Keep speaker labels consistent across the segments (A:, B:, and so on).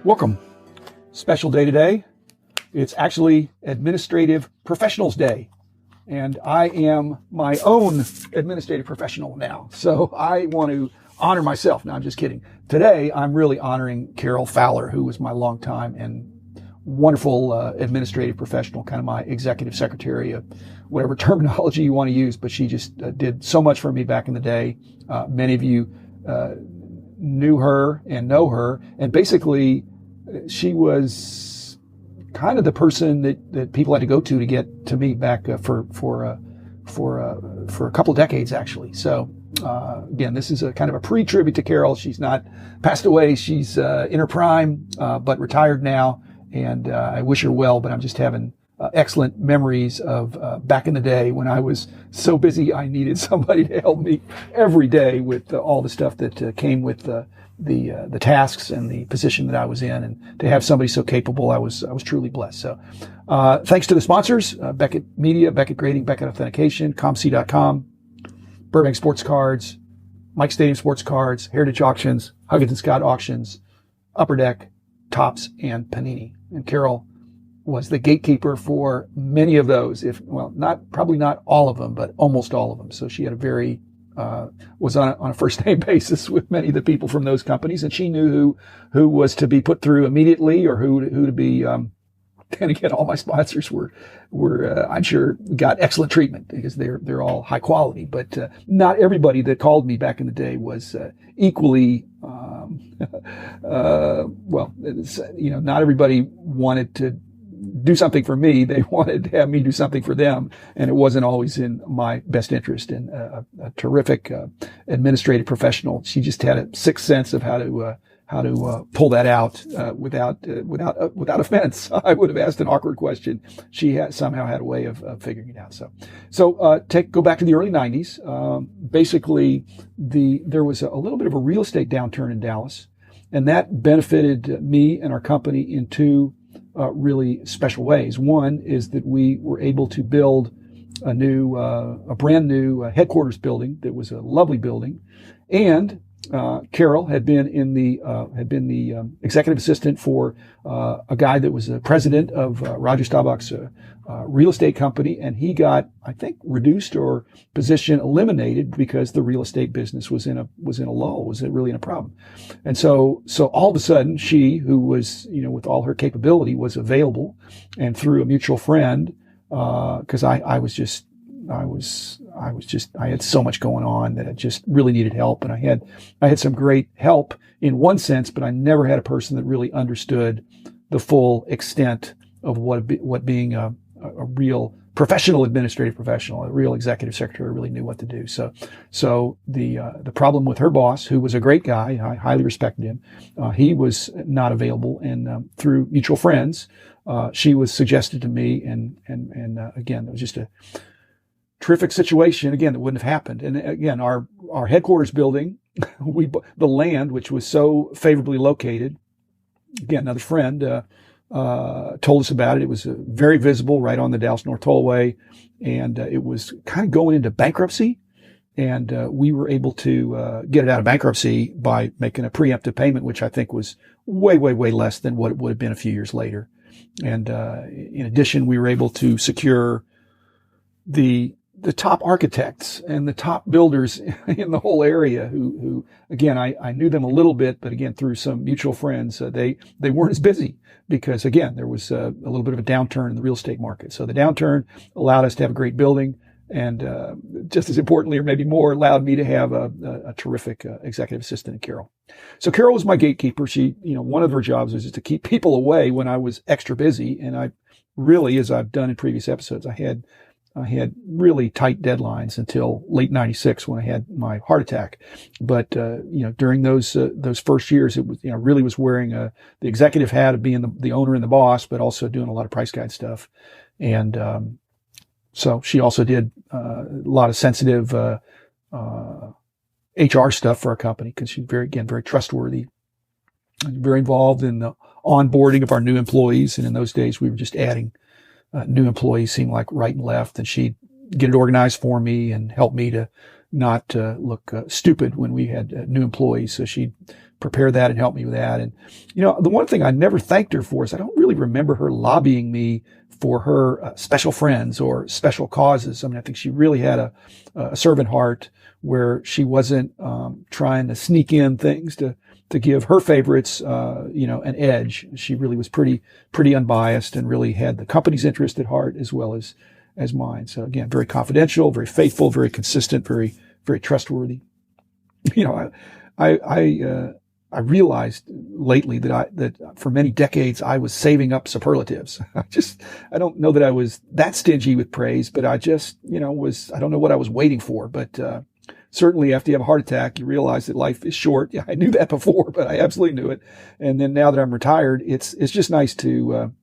A: Welcome. Special day today. It's actually Administrative Professionals Day. And I am my own administrative professional now. So I want to honor myself. No, I'm just kidding. Today, I'm really honoring Carol Fowler, who was my longtime and wonderful administrative professional, kind of my executive secretary, whatever terminology you want to use. But she just did so much for me back in the day. Many of you knew her and know her. And basically, she was kind of the person that people had to go to get to me back for a couple of decades, actually. So again, this is a kind of a pre-tribute to Carol. She's not passed away. She's in her prime, but retired now. And I wish her well, but I'm just having excellent memories of back in the day when I was so busy I needed somebody to help me every day with all the stuff that came with the tasks and the position that I was in. And to have somebody so capable, I was truly blessed. So thanks to the sponsors, Beckett Media, Beckett Grading, Beckett Authentication, ComC.com, Burbank Sports Cards, Mike Stadium Sports Cards, Heritage Auctions, Huggins & Scott Auctions, Upper Deck, Tops, and Panini. And Carol was the gatekeeper for many of those, probably not all of them, but almost all of them. So she had was on a first name basis with many of the people from those companies, and she knew who was to be put through immediately or who to be, and again, all my sponsors were I'm sure got excellent treatment because they're all high quality, but not everybody that called me back in the day was equally not everybody wanted to do something for me. They wanted to have me do something for them, and it wasn't always in my best interest. And a terrific administrative professional. She just had a sixth sense of how to pull that out without offense. I would have asked an awkward question. She somehow had a way of figuring it out. So go back to the early 90s. Basically, there was a little bit of a real estate downturn in Dallas, and that benefited me and our company in two really special ways. One is that we were able to build a brand new headquarters building that was a lovely building, and Carol had been the executive assistant for a guy that was the president of Roger Staubach's real estate company, and he got, I think, reduced or position eliminated because the real estate business was in a lull, was really in a problem. And so all of a sudden, she, who was, with all her capability, was available, and through a mutual friend, because I had so much going on that I just really needed help. And I had some great help in one sense, but I never had a person that really understood the full extent of what being a real professional administrative professional, a real executive secretary really knew what to do. So the problem with her boss, who was a great guy, I highly respected him, he was not available. And through mutual friends, she was suggested to me. And again, it was just a terrific situation, again, that wouldn't have happened. And again, our headquarters building, the land, which was so favorably located, again, another friend told us about it. It was very visible right on the Dallas North Tollway, and it was kind of going into bankruptcy. And we were able to get it out of bankruptcy by making a preemptive payment, which I think was way, way, way less than what it would have been a few years later. And in addition, we were able to secure the top architects and the top builders in the whole area who again, I knew them a little bit, but again, through some mutual friends, they weren't as busy because again, there was a little bit of a downturn in the real estate market. So the downturn allowed us to have a great building, and just as importantly, or maybe more, allowed me to have a terrific executive assistant in Carol. So Carol was my gatekeeper. She, one of her jobs was just to keep people away when I was extra busy. And I really, as I've done in previous episodes, I had really tight deadlines until late 96 when I had my heart attack. But, during those first years, it was, really was wearing the executive hat of being the owner and the boss, but also doing a lot of price guide stuff. And, so she also did a lot of sensitive, HR stuff for our company because she's very trustworthy, and very involved in the onboarding of our new employees. And in those days, we were just adding new employees, seemed like right and left, and she'd get it organized for me and help me to not look stupid when we had new employees. So she'd prepare that and help me with that. And, the one thing I never thanked her for is I don't really remember her lobbying me for her special friends or special causes. I mean, I think she really had a servant heart where she wasn't trying to sneak in things to give her favorites, an edge. She really was pretty unbiased and really had the company's interest at heart as well as mine. So again, very confidential, very faithful, very consistent, very, very trustworthy. I realized lately that for many decades I was saving up superlatives. I don't know that I was that stingy with praise, but I just, I don't know what I was waiting for, but, certainly after you have a heart attack, you realize that life is short. Yeah, I knew that before, but I absolutely knew it. And then now that I'm retired, it's just nice to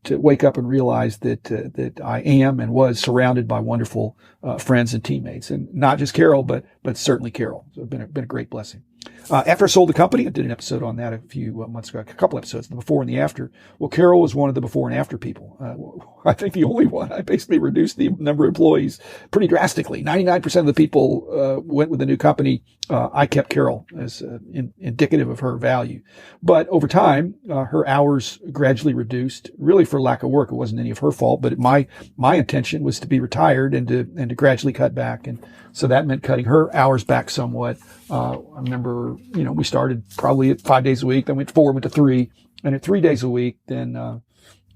A: wake up and realize that I am and was surrounded by wonderful, friends and teammates, and not just Carol, but certainly Carol. So it's been a great blessing. After I sold the company, I did an episode on that a few months ago, a couple episodes, the before and the after. Well, Carol was one of the before and after people. I think the only one. I basically reduced the number of employees pretty drastically. 99% of the people went with the new company. I kept Carol as indicative of her value. But over time, her hours gradually reduced, really for lack of work. It wasn't any of her fault, but my intention was to be retired and to gradually cut back. And so that meant cutting her hours back somewhat. I remember, we started probably at 5 days a week, then went to 4, went to 3, and at 3 days a week, then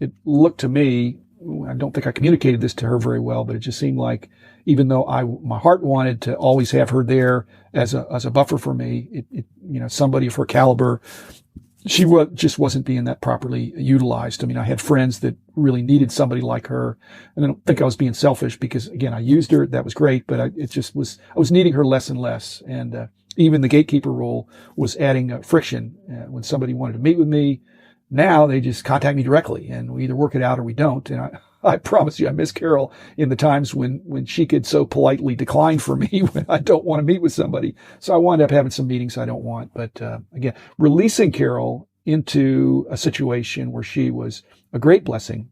A: it looked to me, I don't think I communicated this to her very well, but it just seemed like even though my heart wanted to always have her there as a buffer for me, somebody of her caliber, she just wasn't being that properly utilized. I mean, I had friends that really needed somebody like her, and I don't think I was being selfish because, again, I used her. That was great, but I was needing her less and less. And even the gatekeeper role was adding friction. When somebody wanted to meet with me, now they just contact me directly, and we either work it out or we don't. And I promise you, I miss Carol in the times when she could so politely decline for me when I don't want to meet with somebody. So I wound up having some meetings I don't want. But again, releasing Carol into a situation where she was a great blessing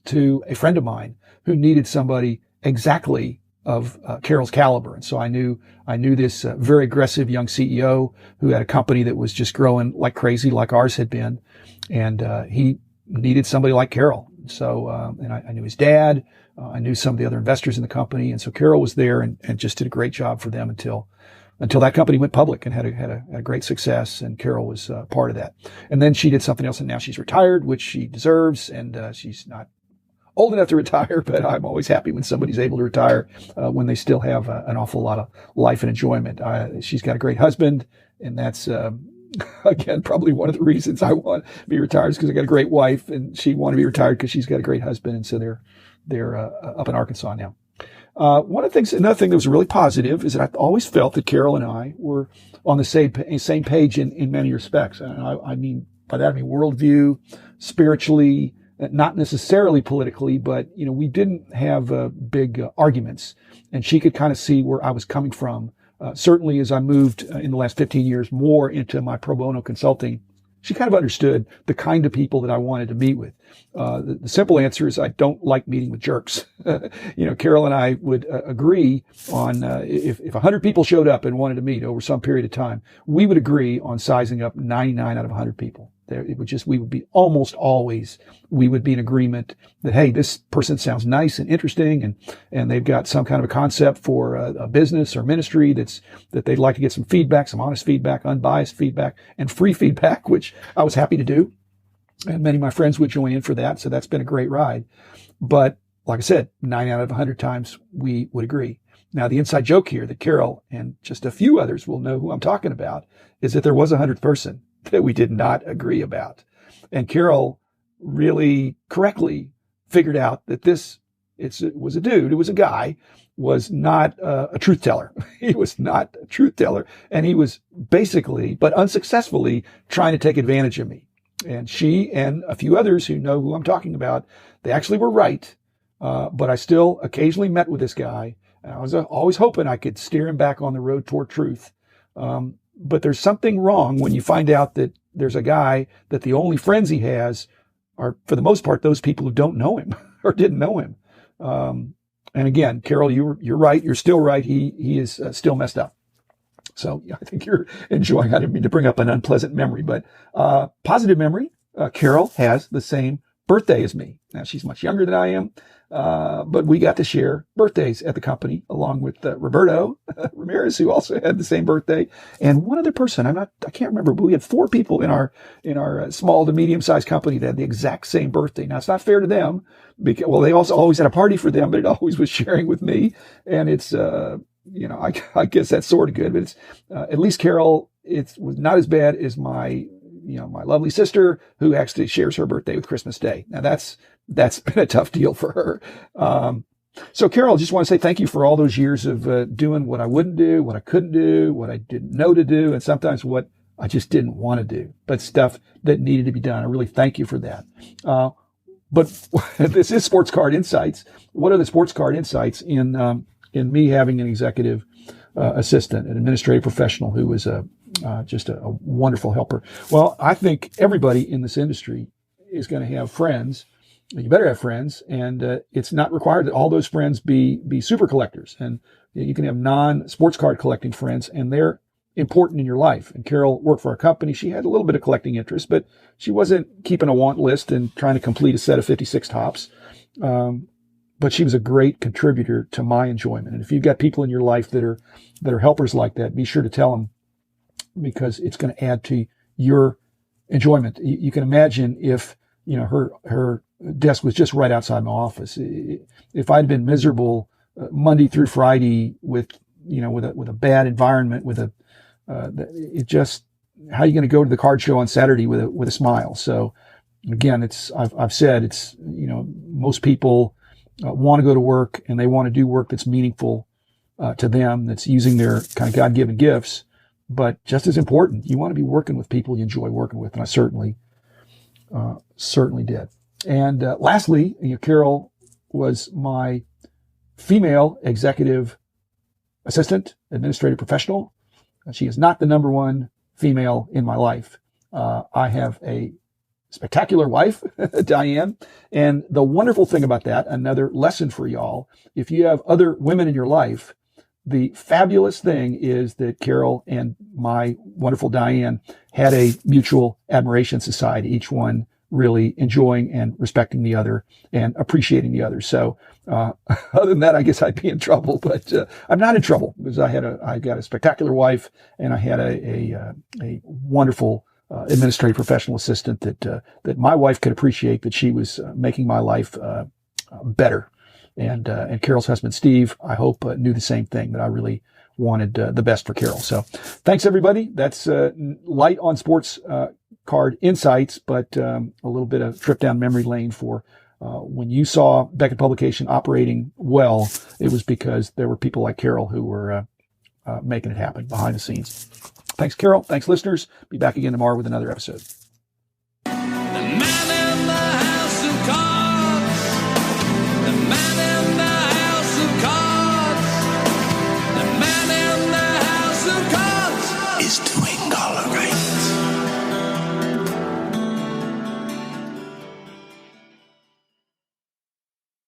A: to a friend of mine who needed somebody exactly of Carol's caliber. And so I knew this very aggressive young CEO who had a company that was just growing like crazy, like ours had been. And he needed somebody like Carol. So, and I knew his dad. I knew some of the other investors in the company. And so Carol was there and just did a great job for them until that company went public and had a great success. And Carol was part of that. And then she did something else, and now she's retired, which she deserves. And she's not old enough to retire, but I'm always happy when somebody's able to retire when they still have an awful lot of life and enjoyment. She's got a great husband, and that's again probably one of the reasons I want to be retired is because I got a great wife, and she wanted to be retired because she's got a great husband, and so they're up in Arkansas now. Another thing that was really positive is that I always felt that Carol and I were on the same page in many respects. And I mean by that I mean worldview, spiritually, not necessarily politically, but we didn't have big arguments, and she could kind of see where I was coming from. Certainly, as I moved in the last 15 years more into my pro bono consulting, she kind of understood the kind of people that I wanted to meet with. The simple answer is I don't like meeting with jerks. Carol and I would agree on if 100 people showed up and wanted to meet over some period of time, we would agree on sizing up 99 out of 100 people. We would be almost always, we would be in agreement that, hey, this person sounds nice and interesting, and they've got some kind of a concept for a business or ministry that they'd like to get some feedback, some honest feedback, unbiased feedback, and free feedback, which I was happy to do. And many of my friends would join in for that. So that's been a great ride. But like I said, 9 out of 100 times we would agree. Now, the inside joke here that Carol and just a few others will know who I'm talking about is that there was a 100th person that we did not agree about. And Carol really correctly figured out that it was a dude, it was a guy, was not a truth teller. He was not a truth teller. And he was basically, but unsuccessfully, trying to take advantage of me. And she and a few others who know who I'm talking about, they actually were right. But I still occasionally met with this guy. And I was always hoping I could steer him back on the road toward truth. But there's something wrong when you find out that there's a guy that the only friends he has are, for the most part, those people who don't know him or didn't know him. And again, Carol, you're right. You're still right. He is still messed up. So yeah, I think you're enjoying. I didn't mean to bring up an unpleasant memory, but positive memory. Carol has the same birthday as me. Now she's much younger than I am, but we got to share birthdays at the company along with Roberto Ramirez, who also had the same birthday, and one other person. I can't remember, but we had 4 people in our small to medium sized company that had the exact same birthday. Now it's not fair to them because, well, they also always had a party for them, but it always was sharing with me, and it's I guess that's sort of good, but it's at least Carol, it was not as bad as my lovely sister, who actually shares her birthday with Christmas Day. Now that's been a tough deal for her. So Carol, I just want to say thank you for all those years of doing what I wouldn't do, what I couldn't do, what I didn't know to do, and sometimes what I just didn't want to do, but stuff that needed to be done. I really thank you for that. But this is Sports Card Insights. What are the Sports Card Insights in me having an executive assistant, an administrative professional who was just a wonderful helper? Well, I think everybody in this industry is going to have friends. You better have friends, and it's not required that all those friends be super collectors. And you can have non-sports card collecting friends, and they're important in your life. And Carol worked for a company. She had a little bit of collecting interest, but she wasn't keeping a want list and trying to complete a set of 56 tops. But she was a great contributor to my enjoyment. And if you've got people in your life that are helpers like that, be sure to tell them, because it's going to add to your enjoyment. You can imagine if, her desk was just right outside my office. If I'd been miserable Monday through Friday with a bad environment, how are you going to go to the card show on Saturday with a smile? So again, I've said most people want to go to work, and they want to do work that's meaningful to them, that's using their kind of God-given gifts. But just as important, you want to be working with people you enjoy working with, and I certainly did. And lastly, Carol was my female executive assistant, administrative professional. She is not the number one female in my life. I have a spectacular wife, Diane. And the wonderful thing about that, another lesson for y'all, if you have other women in your life, the fabulous thing is that Carol and my wonderful Diane had a mutual admiration society, each one really enjoying and respecting the other and appreciating the other. So, other than that, I guess I'd be in trouble, but I'm not in trouble because I got a spectacular wife, and I had a wonderful administrative professional assistant that my wife could appreciate, that she was making my life better. And Carol's husband, Steve, I hope knew the same thing, that I really wanted the best for Carol. So thanks, everybody. That's light on sports card insights, but a little bit of trip down memory lane for when you saw Beckett Publication operating well, it was because there were people like Carol who were making it happen behind the scenes. Thanks, Carol. Thanks, listeners. Be back again tomorrow with another episode.